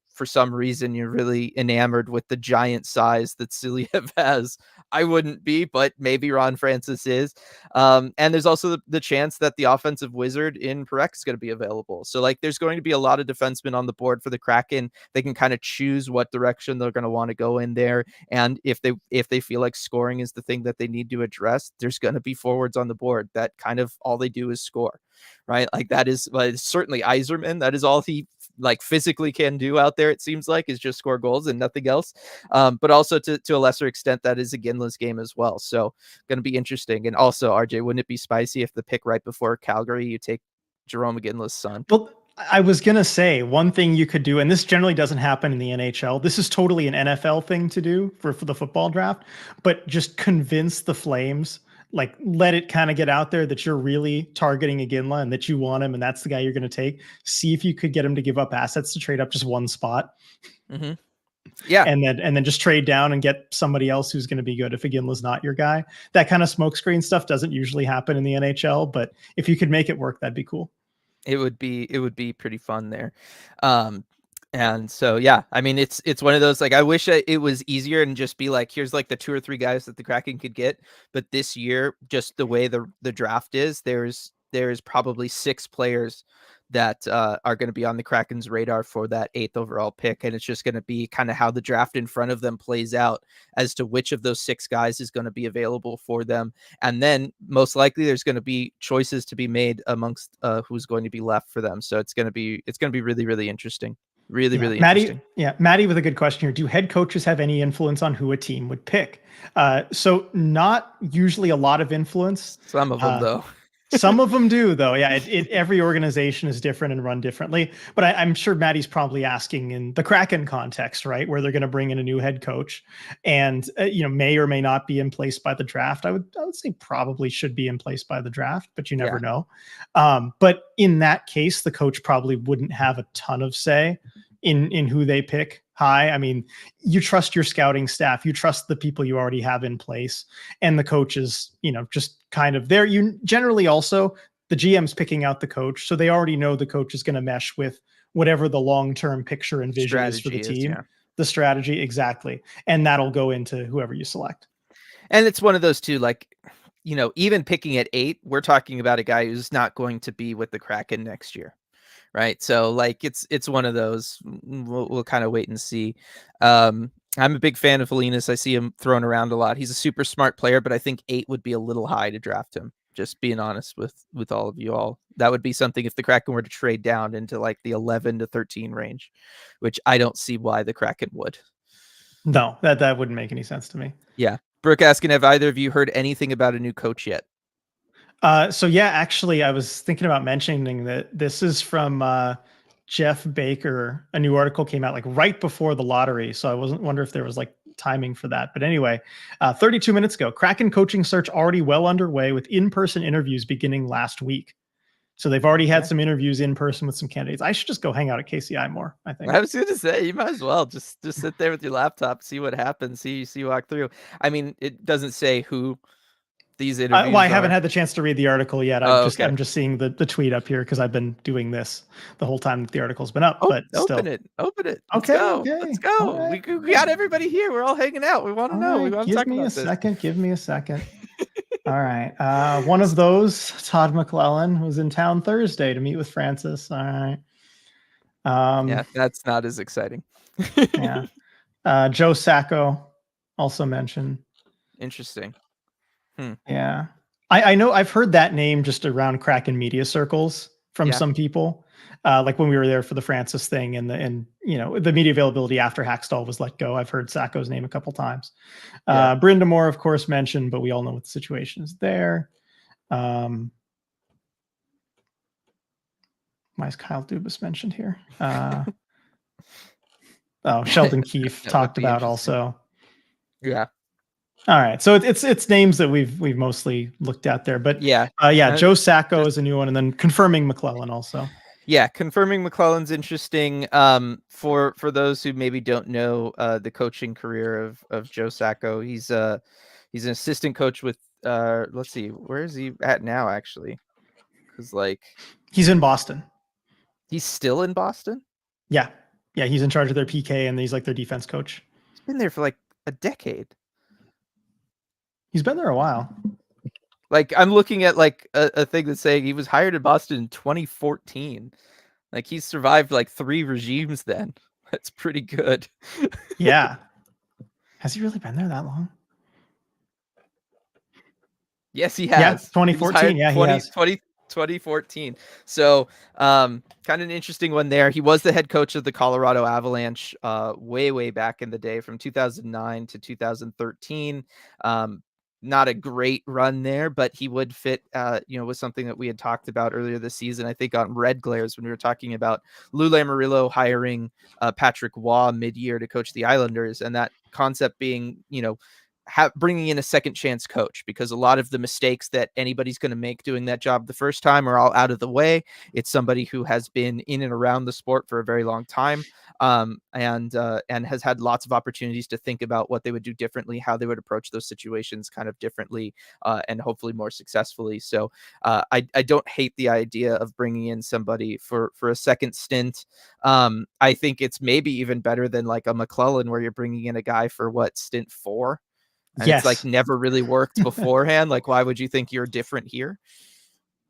for some reason you're really enamored with the giant size that Siliev has. I wouldn't be, but maybe Ron Francis is. And there's also the chance that the offensive wizard in Perek is going to be available. So like there's going to be a lot of defensemen on the board for the Kraken. They can kind of choose what direction they're going to want to go in there. And if they feel like scoring is the thing that they need to address, there's going to be forwards on the board that kind of all they do is score, right? Like that is certainly Yzerman. That is all he like physically can do out there, it seems like, is just score goals and nothing else. But also to a lesser extent, that is a Ginla's game as well. So going to be interesting. And also, RJ, wouldn't it be spicy if the pick right before Calgary, you take Jerome Ginla's son? Well, I was going to say one thing you could do, and this generally doesn't happen in the NHL. This is totally an NFL thing to do for the football draft, but just convince the Flames, like let it kind of get out there that you're really targeting Iginla and that you want him and that's the guy you're going to take. See if you could get him to give up assets to trade up just one spot. Mm-hmm. Yeah. And then just trade down and get somebody else who's going to be good if Iginla's not your guy. That kind of smokescreen stuff doesn't usually happen in the NHL, but if you could make it work, that'd be cool. It would be pretty fun there. And so, yeah, I mean, it's one of those, like, I wish it was easier and just be like, here's like the 2 or 3 guys that the Kraken could get. But this year, just the way the draft is, there's probably 6 players that are going to be on the Kraken's radar for that 8th overall pick. And it's just going to be kind of how the draft in front of them plays out as to which of those 6 guys is going to be available for them. And then most likely there's going to be choices to be made amongst who's going to be left for them. So it's going to be really, really interesting. Really interesting. Maddie with a good question here. Do head coaches have any influence on who a team would pick? So not usually a lot of influence. Some of them, though. Some of them do, though. Yeah, every organization is different and run differently. But I'm sure Maddie's probably asking in the Kraken context, right, where they're going to bring in a new head coach, and may or may not be in place by the draft. I would say probably should be in place by the draft, but you never know. But in that case, the coach probably wouldn't have a ton of say in who they pick high. I mean, you trust your scouting staff, you trust the people you already have in place, and the coaches, just kind of there. You generally also, the GM's picking out the coach, so they already know the coach is going to mesh with whatever the long-term picture and vision is for the team. The strategy, exactly. And that'll go into whoever you select. And it's one of those two, like, even picking at 8, we're talking about a guy who's not going to be with the Kraken next year. Right. So like it's one of those, we'll kind of wait and see. I'm a big fan of Linus. I see him thrown around a lot. He's a super smart player, but I think 8 would be a little high to draft him. Just being honest with all of you all. That would be something if the Kraken were to trade down into like the 11 to 13 range, which I don't see why the Kraken would. No, that wouldn't make any sense to me. Yeah. Brooke asking, have either of you heard anything about a new coach yet? So yeah, actually, I was thinking about mentioning that this is from Jeff Baker. A new article came out like right before the lottery, so I wonder if there was like timing for that. But anyway, 32 minutes ago, Kraken coaching search already well underway with in-person interviews beginning last week. So they've already had some interviews in person with some candidates. I should just go hang out at KCI more, I think. I was going to say, you might as well just sit there with your laptop, see what happens, see walk through. I mean, it doesn't say who these interviews I haven't had the chance to read the article yet. I'm just seeing the tweet up here because I've been doing this the whole time that the article's been up. But open it. Let's go. Right. We got everybody here. We're all hanging out. We want to know. We want to talk about this. Give me a second. All right. One of those, Todd McClellan, was in town Thursday to meet with Francis. All right. Yeah, that's not as exciting. Yeah. Joe Sacco also mentioned. Interesting. Yeah. I know I've heard that name just around Kraken media circles from some people. Like when we were there for the Francis thing and the media availability after Hackstall was let go. I've heard Sacco's name a couple times. Brindamore, of course, mentioned, but we all know what the situation is there. Why is Kyle Dubas mentioned here? Sheldon Keefe talked about also. Yeah. All right, so it's names that we've mostly looked at there, but Joe Sacco is a new one, and then confirming McClellan also. Yeah, confirming McClellan's interesting. For those who maybe don't know the coaching career of Joe Sacco, he's an assistant coach with let's see, where is he at now actually? Because like he's in Boston. He's still in Boston? Yeah. Yeah, he's in charge of their PK and he's like their defense coach. He's been there for like a decade. He's been there a while. Like I'm looking at like a thing that's saying he was hired in Boston in 2014. Like he's survived like 3 regimes then. That's pretty good. Yeah. Has he really been there that long? Yes, he Yeah, has. He was 2014. hired Yeah, he has. 2014. So, kind of an interesting one there. He was the head coach of the Colorado Avalanche way back in the day from 2009 to 2013. Not a great run there, but he would fit, with something that we had talked about earlier this season, I think on Red Glares when we were talking about Lou Lamoriello hiring Patrick Waugh mid-year to coach the Islanders, and that concept being, bringing in a second chance coach, because a lot of the mistakes that anybody's going to make doing that job the first time are all out of the way. It's somebody who has been in and around the sport for a very long time, and has had lots of opportunities to think about what they would do differently, how they would approach those situations kind of differently, and hopefully more successfully. So I don't hate the idea of bringing in somebody for a second stint. I think it's maybe even better than like a McClellan, where you're bringing in a guy for stint 4. And it's like Yes. never really worked beforehand. Like, why would you think you're different here?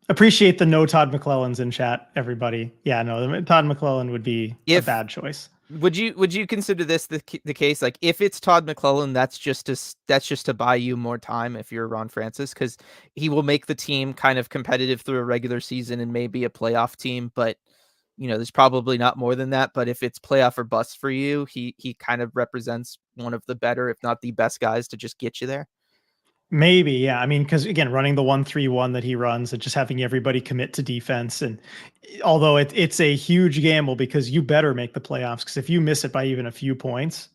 Appreciate the no Todd McClellans in chat, everybody. Yeah, no, Todd McClellan would be a bad choice. Would you consider this the case? Like, if it's Todd McClellan, that's just to buy you more time if you're Ron Francis, because he will make the team kind of competitive through a regular season and maybe a playoff team, but there's probably not more than that. But if it's playoff or bust for you, he kind of represents one of the better, if not the best guys to just get you there. Maybe, yeah. I mean, because again, running the 1-3-1 that he runs and just having everybody commit to defense, and although it's a huge gamble because you better make the playoffs, because if you miss it by even a few points,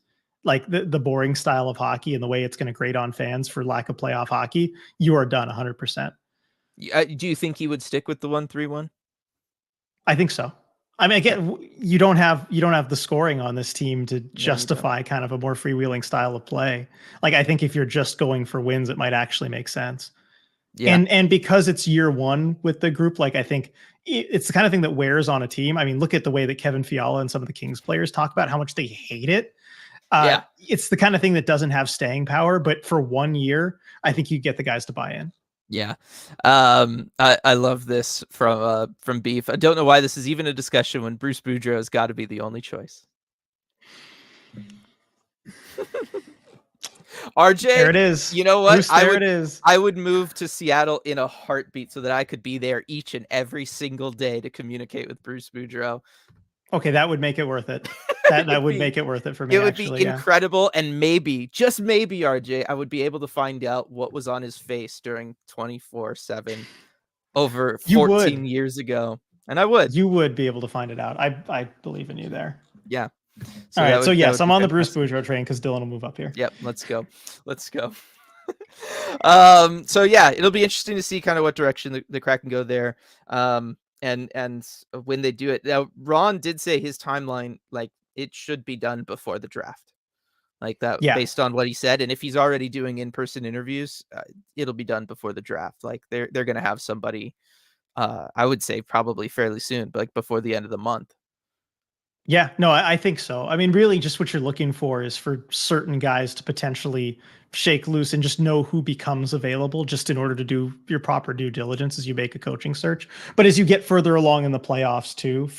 like the boring style of hockey and the way it's going to grate on fans for lack of playoff hockey, you are done 100%. Do you think he would stick with the 1-3-1? I think so. I mean, again, you don't have the scoring on this team to justify kind of a more freewheeling style of play. Like, I think if you're just going for wins, it might actually make sense. Yeah. And because it's year 1 with the group, like, I think it's the kind of thing that wears on a team. I mean, look at the way that Kevin Fiala and some of the Kings players talk about how much they hate it. It's the kind of thing that doesn't have staying power, but for 1 year, I think you get the guys to buy in. Yeah. I love this from Beef. I don't know why this is even a discussion when Bruce Boudreau has got to be the only choice. RJ, there it is. You know what? Bruce, it is. I would move to Seattle in a heartbeat so that I could be there each and every single day to communicate with Bruce Boudreau. Okay, that would make it worth it. That would make it worth it for me. It would be incredible, and maybe, just maybe, RJ, I would be able to find out what was on his face during 24/7 over 14 years ago, and I would. You would be able to find it out. I believe in you there. Yeah. All right. So yes, I'm on the Bruce Boudreau train because Dylan will move up here. Yep. Let's go. So yeah, it'll be interesting to see kind of what direction the Kraken go there. And when they do it. Now, Ron did say his timeline, like, it should be done before the draft, like that, based on what he said. And if he's already doing in-person interviews, it'll be done before the draft. Like they're going to have somebody, I would say probably fairly soon, but like before the end of the month. Yeah, no, I think so. I mean, really just what you're looking for is for certain guys to potentially shake loose and just know who becomes available, just in order to do your proper due diligence as you make a coaching search. But as you get further along in the playoffs too,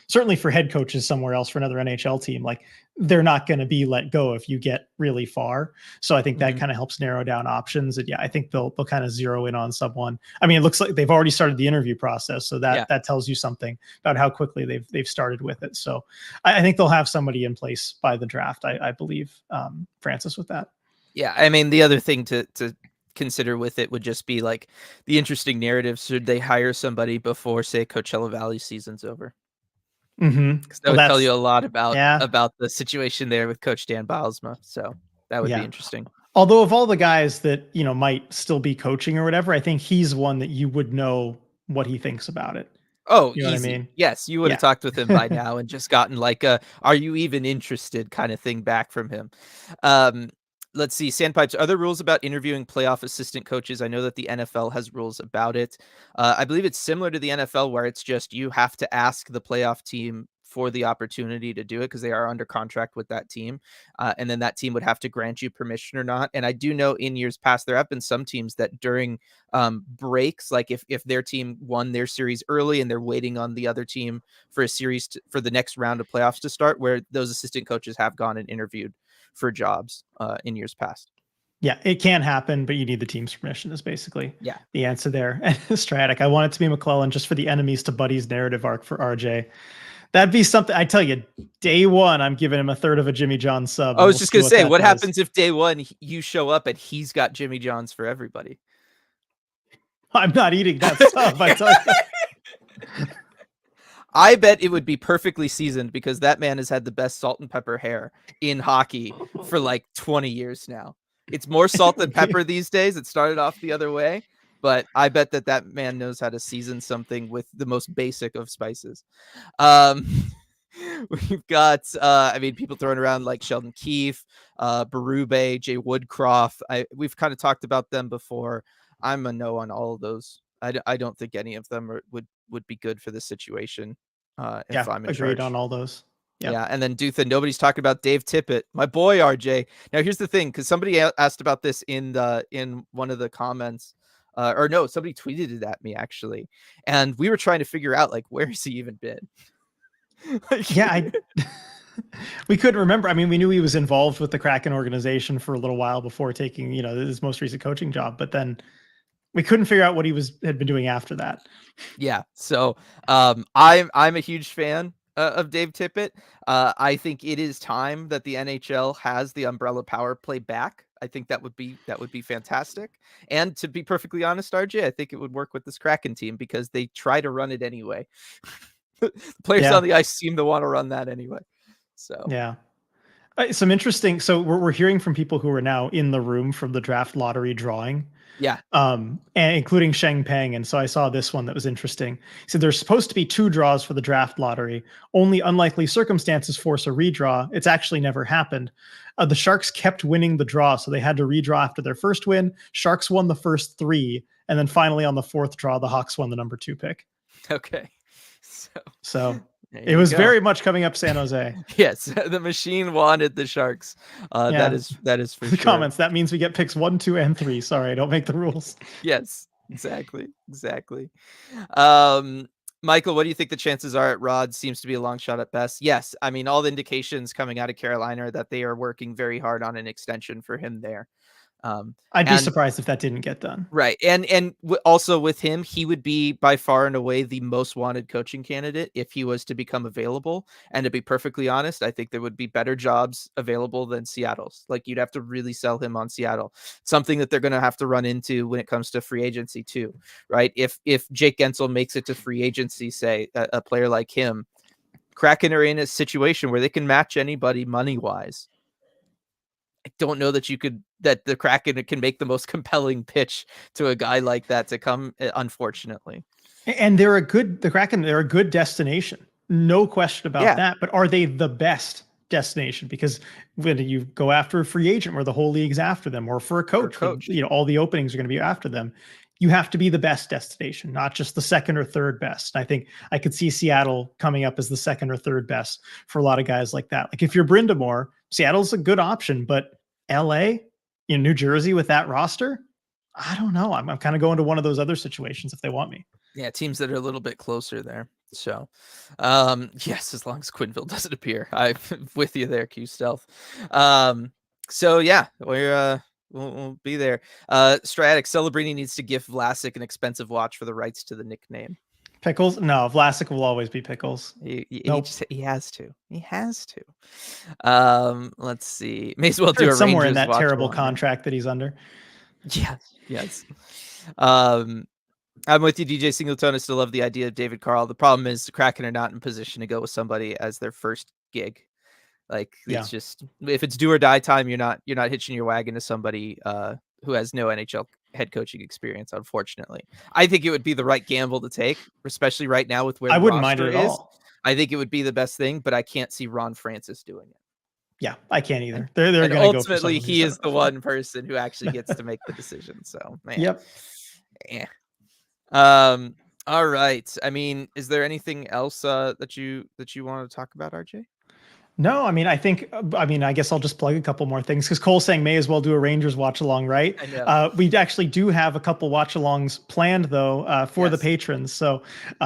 certainly for head coaches somewhere else for another NHL team, like, they're not going to be let go if you get really far. So I think that kind of helps narrow down options. And yeah, I think they'll kind of zero in on someone. I mean, it looks like they've already started the interview process, so that tells you something about how quickly they've started with it. So I think they'll have somebody in place by the draft. I believe Francis with that. Yeah, I mean, the other thing to consider with it would just be like the interesting narrative. Should they hire somebody before, say, Coachella Valley season's over? Because that would tell you a lot about the situation there with Coach Dan Bylsma. So that would be interesting. Although of all the guys that, might still be coaching or whatever, I think he's one that you would know what he thinks about it. Oh, you know easy. What I mean? Yes, you would have talked with him by now and just gotten like a "Are you even interested?" kind of thing back from him. Let's see, Sandpipes. Are there rules about interviewing playoff assistant coaches? I know that the NFL has rules about it. I believe it's similar to the NFL, where it's just you have to ask the playoff team for the opportunity to do it because they are under contract with that team. And then that team would have to grant you permission or not. And I do know in years past, there have been some teams that during breaks, like if their team won their series early and they're waiting on the other team for a series for the next round of playoffs to start, where those assistant coaches have gone and interviewed for jobs in years past. Yeah, it can happen, but you need the team's permission is basically Yeah. the answer there. And Stratic, I want it to be McClellan just for the enemies to buddies narrative arc for RJ. That'd be something. I tell you, day one, I'm giving him a third of a Jimmy John sub. I was just going to say, what does. happens if day one you show up and he's got Jimmy John's for everybody? I'm not eating that sub. I tell you. I bet it would be perfectly seasoned because that man has had the best salt and pepper hair in hockey for like 20 years now. It's more salt than pepper these days. It started off the other way, but I bet that man knows how to season something with the most basic of spices. We've got, people throwing around like Sheldon Keefe, Berube, Jay Woodcroft. We've kind of talked about them before. I'm a no on all of those. I don't think any of them would be good for this situation. If I'm in agreed charge. On all those. Yep. Yeah, and then Dutha, nobody's talking about Dave Tippett, my boy RJ. Now here's the thing, because somebody asked about this in one of the comments, or no, somebody tweeted it at me actually, and we were trying to figure out like where has he even been. We couldn't remember. I mean, we knew he was involved with the Kraken organization for a little while before taking his most recent coaching job, but then we couldn't figure out what he had been doing after that. Yeah, so I'm a huge fan of Dave Tippett. I think it is time that the NHL has the umbrella power play back. I think that would be fantastic. And to be perfectly honest, RJ, I think it would work with this Kraken team because they try to run it anyway. The players on the ice seem to want to run that anyway. So yeah. Some interesting. So we're hearing from people who are now in the room from the draft lottery drawing. Yeah. And including Sheng Peng. And so I saw this one that was interesting. So there's supposed to be 2 draws for the draft lottery. Only unlikely circumstances force a redraw. It's actually never happened. The Sharks kept winning the draw, so they had to redraw after their first win. Sharks won the first 3, and then finally on the 4th draw, the Hawks won the number 2 pick. Okay. So it was very much coming up San Jose. Yes, the machine wanted the Sharks. That is for the sure. Comments. That means we get picks 1, 2, and 3. Sorry, I don't make the rules. Yes, exactly. Michael, what do you think the chances are at Rod? Seems to be a long shot at best. Yes, I mean all the indications coming out of Carolina are that they are working very hard on an extension for him there. I'd be surprised if that didn't get done. Right. And also with him, he would be by far and away the most wanted coaching candidate if he was to become available. And to be perfectly honest, I think there would be better jobs available than Seattle's. Like you'd have to really sell him on Seattle, something that they're going to have to run into when it comes to free agency too. Right. If Jake Gensel makes it to free agency, say a player like him, Kraken are in a situation where they can match anybody money wise. I don't know that that the Kraken can make the most compelling pitch to a guy like that to come, unfortunately. And the Kraken, they're a good destination. No question about that. But are they the best destination? Because when you go after a free agent where the whole league's after them, or for a coach. All the openings are going to be after them. You have to be the best destination, not just the second or third best. I think I could see Seattle coming up as the second or third best for a lot of guys like that. Like if you're Brindamore, Seattle's a good option, but LA, New Jersey with that roster, I don't know. I'm kind of going to one of those other situations if they want me. Yeah, teams that are a little bit closer there. So, yes, as long as Quinville doesn't appear, I'm with you there, Q Stealth. So yeah, we'll be there. Stratic Celebrini needs to give Vlasic an expensive watch for the rights to the nickname. Pickles? No, Vlasic will always be Pickles. He has to. Let's see. May as well do a somewhere Rangers in that terrible contract that he's under. Yes. I'm with you, DJ Singleton. I still love the idea of David Carl. The problem is the Kraken are not in position to go with somebody as their first gig. Like it's just, if it's do or die time, you're not hitching your wagon to somebody who has no NHL head coaching experience. Unfortunately, I think it would be the right gamble to take, especially right now with where I wouldn't mind it at all. I think it would be the best thing, but I can't see Ron Francis doing it. Yeah, I can't either. They're going to go. Ultimately, he is the one person who actually gets to make the decision. So, man. Yep. Yeah. All right. I mean, is there anything else that you want to talk about, RJ? No, I mean, I guess I'll just plug a couple more things because Cole's saying may as well do a Rangers watch along, right? I know. We actually do have a couple watch alongs planned though for the Yes. patrons. So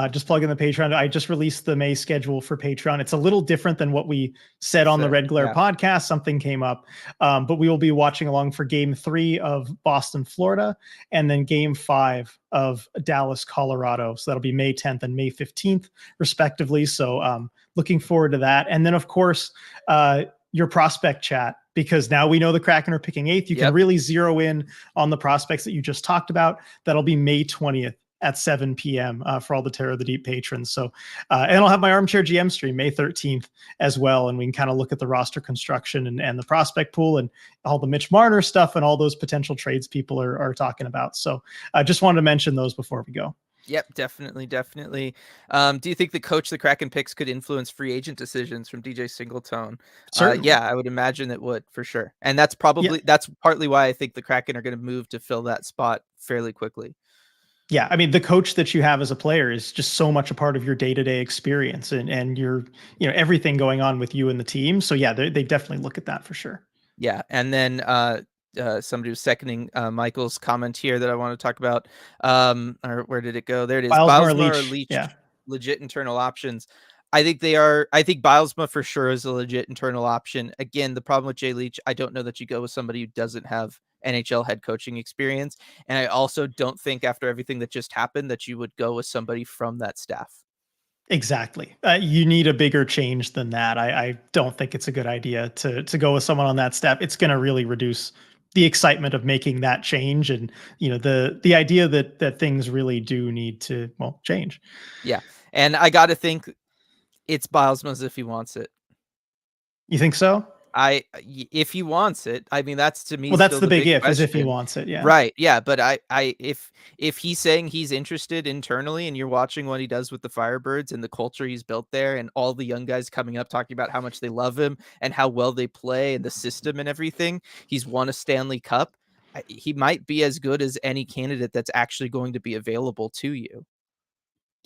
just plug in the Patreon. I just released the May schedule for Patreon. It's a little different than what we said on the Said, Red Glare yeah. podcast. Something came up, but we will be watching along for Game 3 of Boston, Florida, and then Game 5 of Dallas, Colorado. So that'll be May 10th and May 15th, respectively. So looking forward to that. And then, of course, your prospect chat, because now we know the Kraken are picking 8th. You can really zero in on the prospects that you just talked about. That'll be May 20th at 7 p.m. For all the Terror of the Deep patrons. So, and I'll have my Armchair GM stream May 13th as well. And we can kind of look at the roster construction and the prospect pool and all the Mitch Marner stuff and all those potential trades people are talking about. So I just wanted to mention those before we go. Yep, definitely. Do you think the coach the Kraken picks could influence free agent decisions from DJ Singletone? Certainly. Yeah, I would imagine it would for sure. And that's partly why I think the Kraken are going to move to fill that spot fairly quickly. Yeah, I mean, the coach that you have as a player is just so much a part of your day-to-day experience and your, everything going on with you and the team. So yeah, they definitely look at that for sure. Yeah, and then somebody was seconding Michael's comment here that I want to talk about. Or where did it go? There it is. Bilesma or Leach. Leach, Yeah. legit internal options. I think they are. I think Bilesma for sure is a legit internal option. Again, the problem with Jay Leach, I don't know that you go with somebody who doesn't have NHL head coaching experience. And I also don't think after everything that just happened that you would go with somebody from that staff. Exactly. You need a bigger change than that. I don't think it's a good idea to go with someone on that step. It's going to really reduce the excitement of making that change, and the idea that things really do need to change. Yeah, and I got to think it's Bilesma's if he wants it. You think so? If he wants it, I mean, that's to me. Well, that's still the big if, question. is if he wants it. Yeah. Right. Yeah. But if he's saying he's interested internally and you're watching what he does with the Firebirds and the culture he's built there and all the young guys coming up talking about how much they love him and how well they play and the system and everything, he's won a Stanley Cup. He might be as good as any candidate that's actually going to be available to you.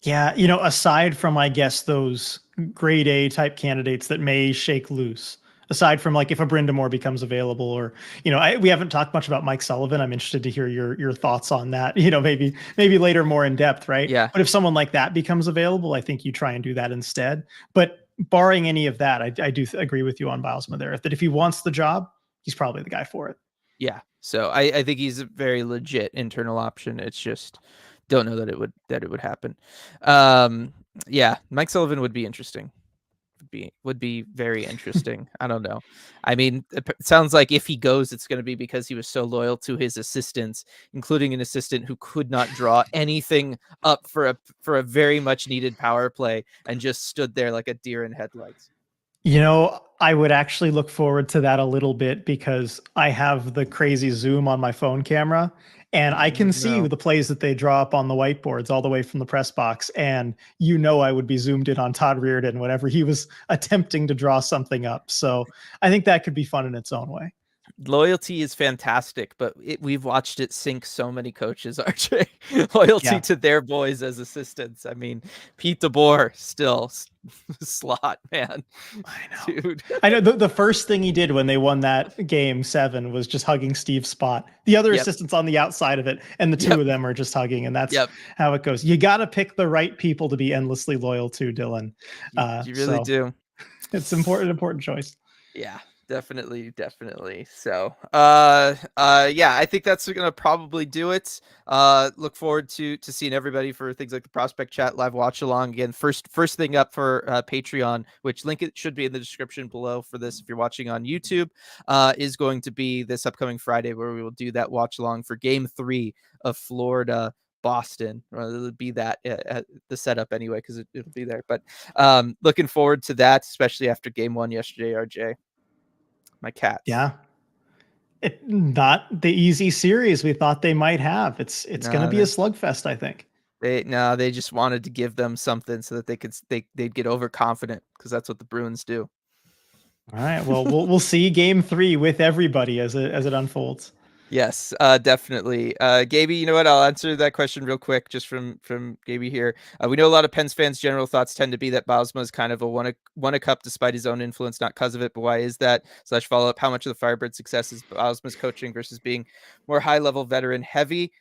Yeah. Aside from, I guess, those grade A type candidates that may shake loose, aside from like if a Brindamore becomes available, or we haven't talked much about Mike Sullivan. I'm interested to hear your thoughts on that. Maybe later more in depth, right? Yeah. But if someone like that becomes available, I think you try and do that instead. But barring any of that, I do agree with you on Bilesma there. That if he wants the job, he's probably the guy for it. Yeah. So I think he's a very legit internal option. It's just don't know that it would happen. Yeah, Mike Sullivan would be interesting. Would be very interesting. I don't know. I mean, it sounds like if he goes, it's going to be because he was so loyal to his assistants, including an assistant who could not draw anything up for a very much needed power play and just stood there like a deer in headlights. I would actually look forward to that a little bit because I have the crazy zoom on my phone camera and I can see the plays that they draw up on the whiteboards all the way from the press box. And I would be zoomed in on Todd Reardon whenever he was attempting to draw something up. So I think that could be fun in its own way. Loyalty is fantastic, but we've watched it sink so many coaches, RJ. Loyalty to their boys as assistants. I mean, Pete DeBoer still slot, man. I know. Dude. I know the first thing he did when they won that game 7 was just hugging Steve's spot. The other assistants on the outside of it, and the two of them are just hugging, and that's how it goes. You got to pick the right people to be endlessly loyal to, Dylan. You really do. It's important choice. Yeah. Definitely. So, yeah, I think that's going to probably do it. Look forward to seeing everybody for things like the prospect chat, live watch along. Again, first thing up for Patreon, which link it should be in the description below for this. If you're watching on YouTube, is going to be this upcoming Friday where we will do that watch along for Game 3 of Florida Boston. It'll be that the setup anyway, because it'll be there. But looking forward to that, especially after Game 1 yesterday, RJ. My cats. Yeah. Not the easy series we thought they might have. It's going to be a slugfest, I think. They just wanted to give them something so that they'd get overconfident, because that's what the Bruins do. All right. Well, we'll see Game 3 with everybody as it unfolds. Yes, definitely. Gaby, you know what? I'll answer that question real quick, just from Gaby here. We know a lot of Pens fans' general thoughts tend to be that Bausma is kind of a won a cup despite his own influence, not because of it. But why is that? Slash follow up: how much of the Firebird success is Bausma's coaching versus being more high level veteran heavy?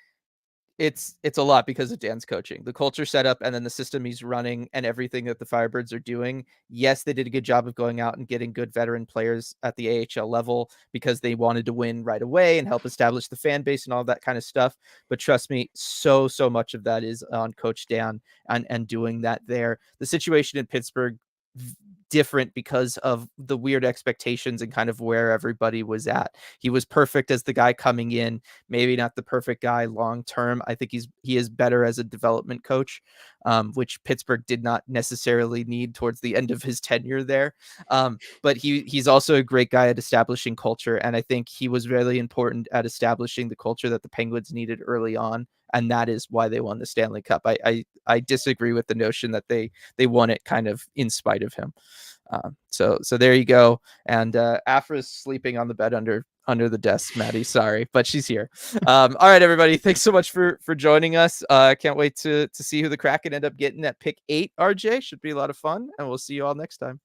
It's a lot because of Dan's coaching, the culture setup, and then the system he's running and everything that the Firebirds are doing. Yes, they did a good job of going out and getting good veteran players at the AHL level because they wanted to win right away and help establish the fan base and all that kind of stuff. But trust me, so much of that is on Coach Dan and doing that there. The situation in Pittsburgh, different because of the weird expectations and kind of where everybody was at. He was perfect as the guy coming in, maybe not the perfect guy long term. I think he is better as a development coach, which Pittsburgh did not necessarily need towards the end of his tenure there. But he's also a great guy at establishing culture, and I think he was really important at establishing the culture that the Penguins needed early on, and that is why they won the Stanley Cup. I disagree with the notion that they won it kind of in spite of him. So there you go. And Afra's sleeping on the bed under the desk, Maddie. Sorry, but she's here. All right, everybody. Thanks so much for joining us. Can't wait to see who the Kraken end up getting at pick 8. RJ should be a lot of fun, and we'll see you all next time.